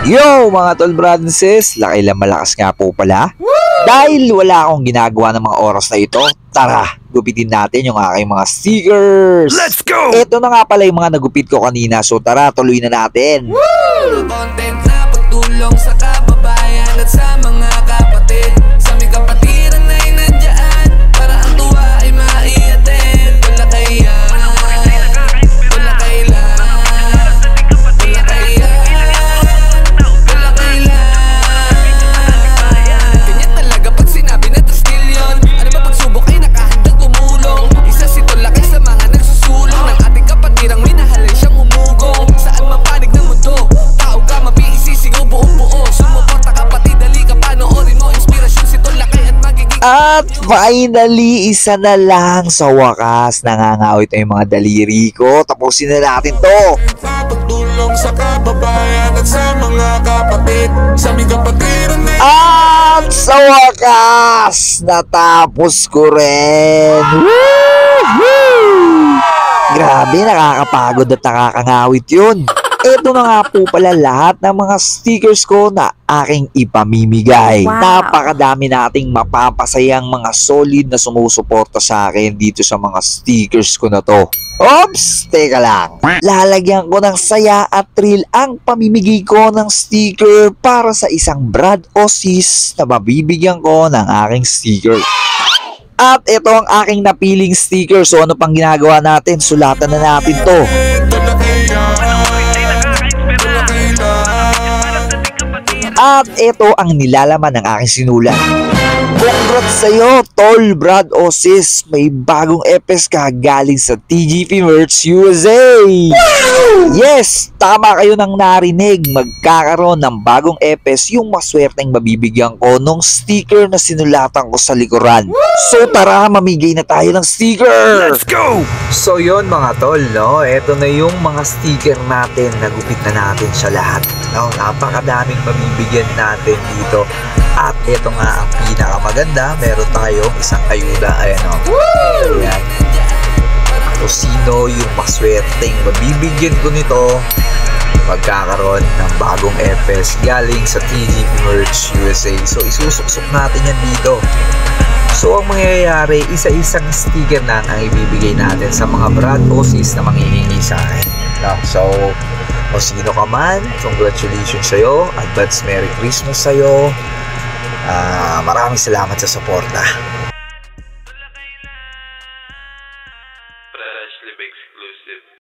Yo mga tol brances, laki lang malakas nga po pala. Dahil wala akong ginagawa ng mga oras na ito, tara, gupitin natin yung aking mga stickers. Let's go! Ito na nga pala yung mga nagupit ko kanina, so tara, tuloy na natin. Content na pagtulong sa kababayan at sa mga kapatid. Sa may kapatiran na inandyan, para ang tuwa ay maiatid. Wala kaya, wala kailan, wala kaya, wala kailan. Ganyan talaga pag sinabi na tastil yun. Ano ba pagsubok ay nakahandang tumulong. Isa si Tolakay sa mga nagsusulong ng ating kapatirang minahal ay siyang umugong. Saan man panig ng mundo, tao ka mabisi, sigaw buong buo. Sumuporta kapatid, dali ka panoorin mo. Inspirasyon si Tolakay at magiging. At finally, isa na lang sa wakas, nangangawit na yung mga daliri ko. Tapusin na natin to. Pagtulong sa kababayan at sa mga kapatid. Sa may kapatiran na At sa wakas, natapos ko rin. Woohoo! Grabe, nakakapagod at nakakangawit yun. Ito na nga po pala lahat ng mga stickers ko na aking ipamimigay. Wow. Napakadami nating mapapasayang mga solid na sumusuporta sa akin dito sa mga stickers ko na to. Oops! Teka lang. Lalagyan ko ng saya at thrill ang pamimigay ko ng sticker para sa isang Brad o sis na mabibigyan ko ng aking sticker. At ito ang aking napiling sticker. So ano pang ginagawa natin? Sulatan na natin to. At ito ang nilalaman ng aking sinulat. Congrats sa'yo, Tol, Brad o sis. May bagong epes ka galing sa TGP Merch USA. Yes, tama kayo nang narinig. Magkakaroon ng bagong epes yung maswerteng mabibigyan ko nung sticker na sinulatan ko sa likuran. So tara, mamigay na tayo ng sticker. Let's go! So yun mga tol, no? Ito na yung mga sticker natin. Nagupit na natin siya lahat. No? Napakadaming mabibigyan natin dito. At ito nga ang pinakamaganda. Meron tayong isang ayuda. Ayan o. Ayan. Kung sino yung maswerteng mabibigyan ko nito, magkakaroon ng bagong FS galing sa TGP Merch USA. So isusuksok natin yan dito. So ang mangyayari, isa-isang sticker na ang ibibigay natin sa mga Brad o sis na manghihingi sa akin. No? So o sino ka man, congratulations sa'yo. Advance Merry Christmas sa'yo. Maraming salamat sa suporta.